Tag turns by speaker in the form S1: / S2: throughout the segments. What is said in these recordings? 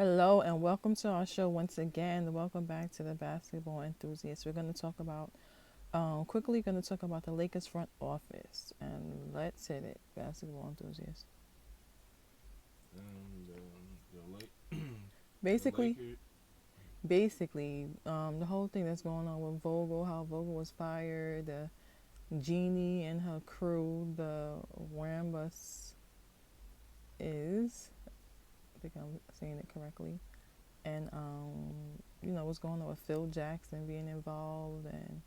S1: Hello and welcome to our show once again. Welcome back to the Basketball Enthusiasts. We're going to talk about quickly going to talk about the Lakers front office and let's hit it, basketball enthusiasts.
S2: The the
S1: Basically,
S2: Lakers.
S1: the whole thing that's going on with Vogel, how Vogel was fired, the Genie and her crew, the Rambus is, I think I'm saying it correctly, and what's going on with Phil Jackson being involved and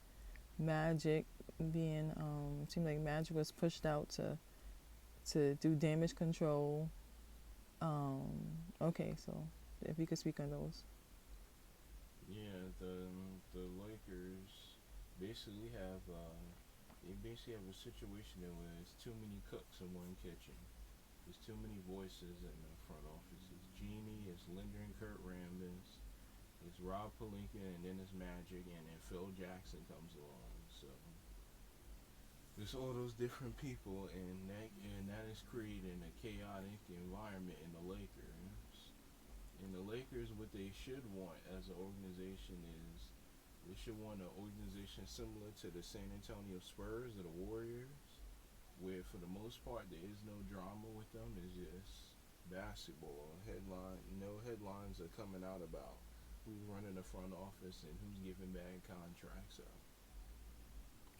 S1: Magic being seemed like Magic was pushed out to do damage control. Okay, so if you could speak on those.
S2: The Lakers basically have a situation where there's too many cooks in one kitchen. There's too many voices in the front office. It's Genie, it's Linder and Kurt Rambis, it's Rob Palinka, and then it's Magic, and then Phil Jackson comes along. So there's all those different people, and that is creating a chaotic environment in the Lakers. And the Lakers, what they should want as an organization is they should want an organization similar to the San Antonio Spurs or the Warriors, where for the most part there is no drama with them. It's just basketball. No headlines are coming out about who's running the front office and who's giving bad contracts up.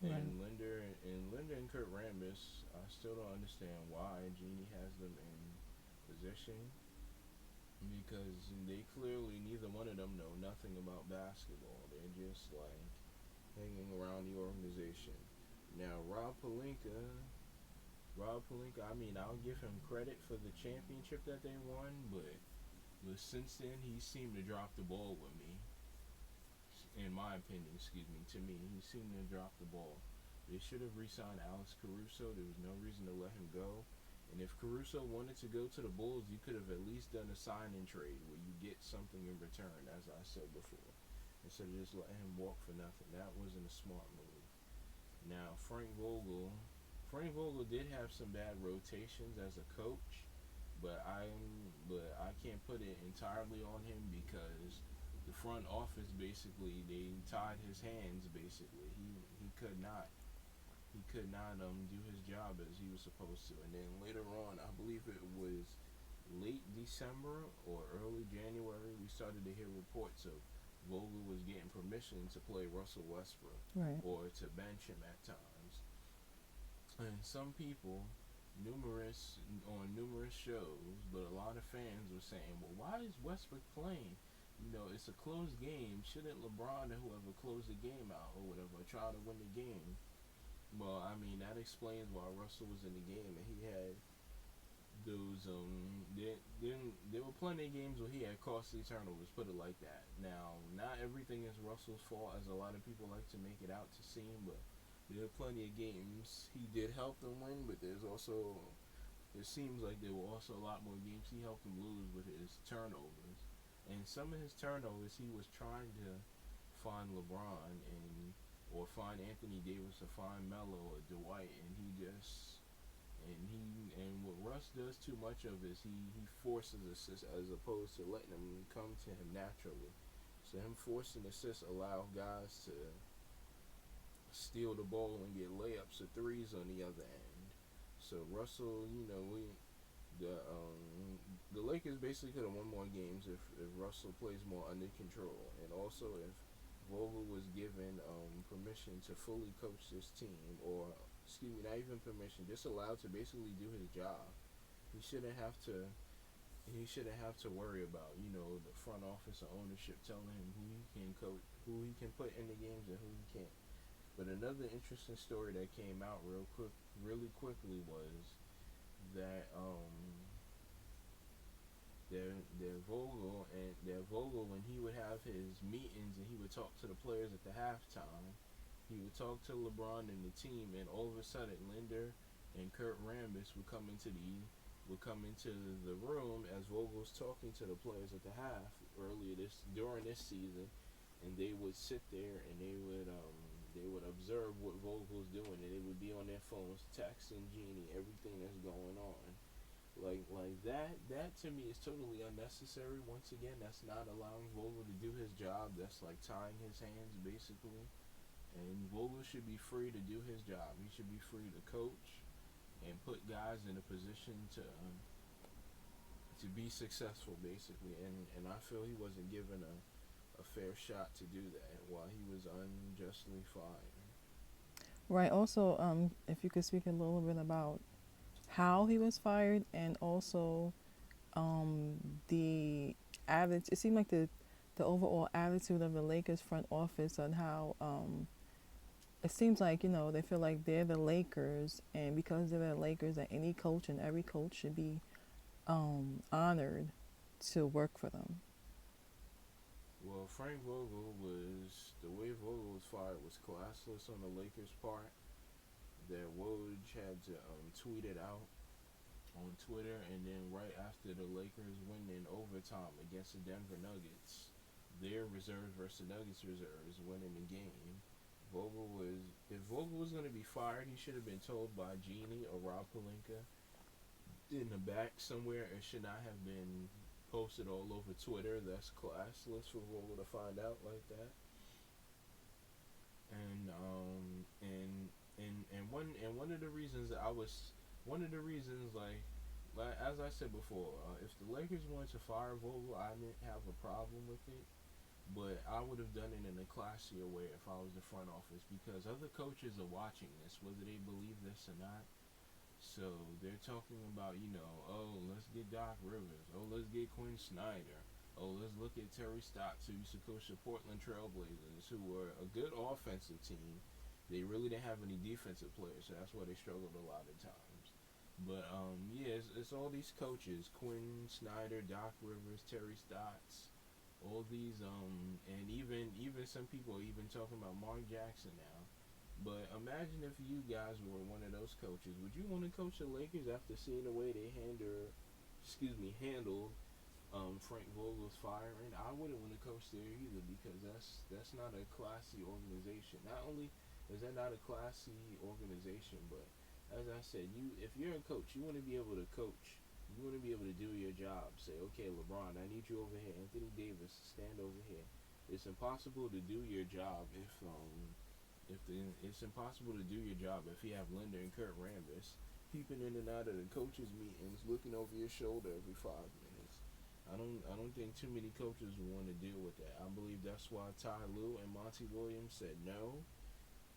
S1: Right.
S2: And Linder and Kurt Rambis, I still don't understand why Genie has them in position because they clearly neither one of them know nothing about basketball. They're just like hanging around the organization. Now Rob Palinka, I mean, I'll give him credit for the championship that they won, but since then he seemed to drop the ball with me. In my opinion, excuse me, to me, he seemed to drop the ball. They should have re-signed Alex Caruso. There was no reason to let him go. And if Caruso wanted to go to the Bulls, you could have at least done a sign and trade where you get something in return, as I said before, instead of just letting him walk for nothing. That wasn't a smart move. Now Frank Vogel did have some bad rotations as a coach, but I can't put it entirely on him because the front office basically they tied his hands. Basically, he could not do his job as he was supposed to. And then later on, I believe it was late December or early January, we started to hear reports of Vogel was getting permission to play Russell Westbrook
S1: Right.
S2: or to bench him at times. And some people, numerous on numerous shows, but a lot of fans were saying, "Well, why is Westbrook playing? It's a closed game. Shouldn't LeBron or whoever close the game out or whatever try to win the game?" Well, I mean that explains why Russell was in the game and he had those there were plenty of games where he had costly turnovers. Put it like that. Now, not everything is Russell's fault, as a lot of people like to make it out to seem, but there are plenty of games he did help them win. But there's also it seems like there were also a lot more games he helped them lose with his turnovers. And some of his turnovers, he was trying to find LeBron and or find Anthony Davis or find Melo or Dwight, and he just and what Russ does too much of is he forces assists as opposed to letting them come to him naturally. So him forcing assists allow guys to steal the ball and get layups or threes on the other end. So Russell, the Lakers basically could have won more games if Russell plays more under control, and also if Vogel was given permission to fully coach this team, or excuse me, not even permission, just allowed to basically do his job. He shouldn't have to. He shouldn't have to worry about the front office or ownership telling him who he can coach, who he can put in the games, and who he can't. But another interesting story that came out really quickly was that their Vogel, when he would have his meetings and he would talk to the players at the halftime, he would talk to LeBron and the team, and all of a sudden Linder and Kurt Rambis would come into the room as Vogel's talking to the players at the half earlier this during this season, and they would sit there and they would observe what Vogel's doing, and they would be on their phones texting Genie everything that's going on. Like that to me is totally unnecessary. Once again, that's not allowing Vogel to do his job. That's like tying his hands basically. And Vogel should be free to do his job. He should be free to coach and put guys in a position to be successful basically. And I feel he wasn't given a fair shot to do that while he was unjustly fired.
S1: Right. Also, if you could speak a little bit about how he was fired, and also the attitude. It seemed like the overall attitude of the Lakers front office on how it seems like, they feel like they're the Lakers, and because they're the Lakers, that any coach and every coach should be honored to work for them.
S2: Well, Frank Vogel was the way Vogel was fired was classless on the Lakers' part. That Woj had to tweet it out on Twitter, and then right after the Lakers win in overtime against the Denver Nuggets, their reserves versus the Nuggets reserves winning the game. Vogel was If Vogel was going to be fired, he should have been told by Genie or Rob Pelinka in the back somewhere. It should not have been posted all over Twitter. That's classless for Vogel to find out like that. And one of the reasons that I was one of the reasons like as I said before, if the Lakers wanted to fire Vogel, I didn't have a problem with it. But I would have done it in a classier way if I was the front office, because other coaches are watching this, whether they believe this or not. So they're talking about, oh, let's get Doc Rivers. Oh, let's get Quinn Snyder. Oh, let's look at Terry Stotts, who used to coach the Portland Trailblazers, who were a good offensive team. They really didn't have any defensive players, so that's why they struggled a lot of times. But yeah, it's all these coaches: Quinn Snyder, Doc Rivers, Terry Stotts, all these and even some people are even talking about Mark Jackson now. But imagine if you guys were one of those coaches. Would you want to coach the Lakers after seeing the way they handled Frank Vogel's firing? I wouldn't want to coach there either, because that's not a classy organization. Not only is that not a classy organization, but as I said, if you're a coach, you want to be able to coach. You want to be able to do your job. Say, okay, LeBron, I need you over here. Anthony Davis, stand over here. It's impossible to do your job it's impossible to do your job if you have Linda and Kurt Rambis peeping in and out of the coaches' meetings, looking over your shoulder every 5 minutes. I don't think too many coaches will want to deal with that. I believe that's why Ty Lue and Monty Williams said no.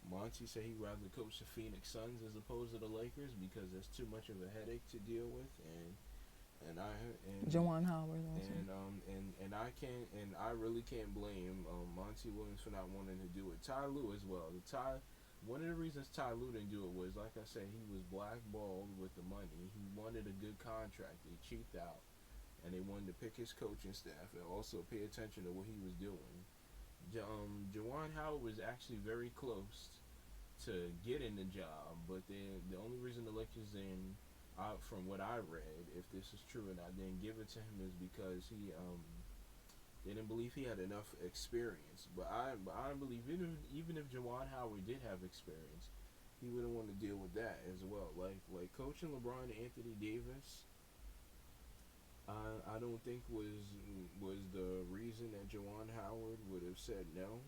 S2: Monty said he'd rather coach the Phoenix Suns as opposed to the Lakers because that's too much of a headache to deal with, and I
S1: Jawan Howard also.
S2: and I can't and I really can't blame Monty Williams for not wanting to do it. Ty Lue as well. One of the reasons Ty Lue didn't do it was, like I said, he was blackballed with the money. He wanted a good contract. He cheaped out, and they wanted to pick his coaching staff and also pay attention to what he was doing. Jawan Howard was actually very close to getting the job, but the only reason the Lakers didn't, from what I read, if this is true and I didn't give it to him, is because they didn't believe he had enough experience. But I believe even if Jawan Howard did have experience, he wouldn't want to deal with that as well. Like coaching LeBron and Anthony Davis, I don't think was the reason that Jawan Howard would have said no.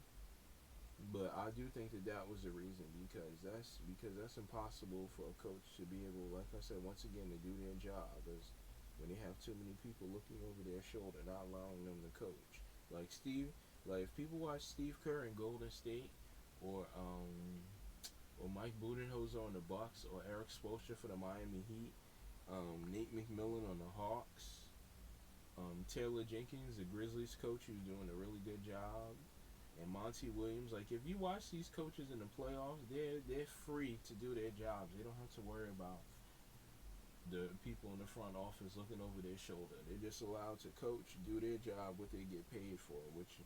S2: But I do think that was the reason, because that's impossible for a coach to be able, like I said, once again, to do their job, is when they have too many people looking over their shoulder, not allowing them to coach. If people watch Steve Kerr in Golden State, or Mike Budenholzer on the Bucks, or Eric Spoelstra for the Miami Heat, Nate McMillan on the Hawks, Taylor Jenkins, the Grizzlies coach, who's doing a really good job, and Monty Williams. Like, if you watch these coaches in the playoffs, they're free to do their jobs. They don't have to worry about the people in the front office looking over their shoulder. They're just allowed to coach, do their job, what they get paid for, which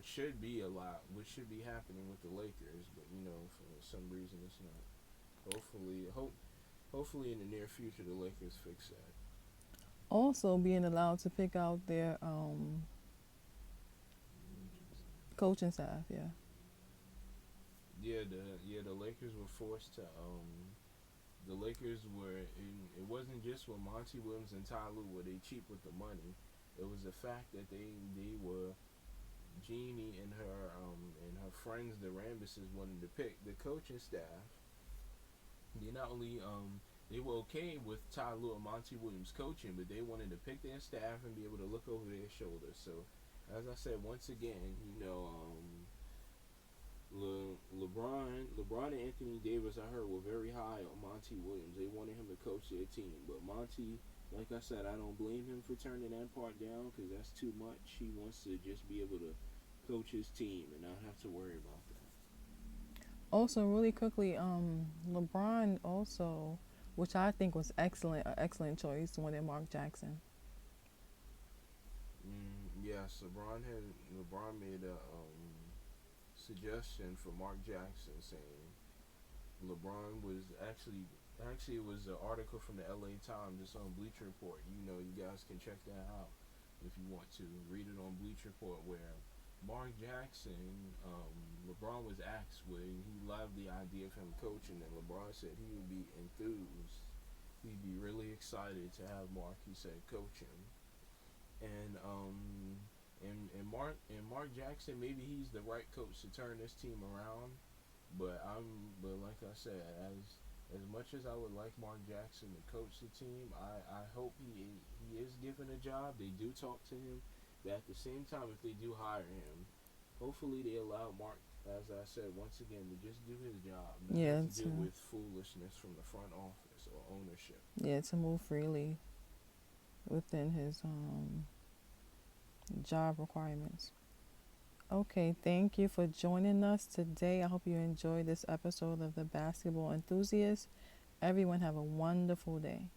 S2: should be a lot, which should be happening with the Lakers. But for some reason it's not. Hopefully in the near future the Lakers fix that.
S1: Also, being allowed to pick out their coaching staff. Yeah.
S2: Yeah, the Lakers were forced to the Lakers were. It wasn't just with Monty Williams and Ty Lue were they cheap with the money. It was the fact that they were Jeannie and her friends, the Rambuses, wanted to pick the coaching staff. They not only they were okay with Ty Lue and Monty Williams coaching, but they wanted to pick their staff and be able to look over their shoulders. So, as I said once again, LeBron and Anthony Davis, I heard, were very high on Monty Williams. They wanted him to coach their team, but Monty, like I said, I don't blame him for turning that part down because that's too much. He wants to just be able to coach his team and not have to worry about that.
S1: Also, really quickly, LeBron also, which I think was an excellent choice, wanted Mark Jackson.
S2: Yes, LeBron made a suggestion for Mark Jackson, saying LeBron was actually it was an article from the LA Times. It's on Bleacher Report. You guys can check that out if you want to read it on Bleacher Report, where Mark Jackson, LeBron was asked would he loved the idea of him coaching, and LeBron said he would be enthused. He'd be really excited to have Mark, he said, coach him. And Mark Jackson, maybe he's the right coach to turn this team around. But like I said, as much as I would like Mark Jackson to coach the team, I hope he is given a job. They do talk to him, but at the same time, if they do hire him, hopefully they allow Mark, as I said once again, to just do his job, not
S1: Yeah,
S2: have to deal with foolishness from the front office or ownership.
S1: to move freely within his job requirements. Okay, thank you for joining us today. I hope you enjoyed this episode of The Basketball Enthusiast. Everyone have a wonderful day.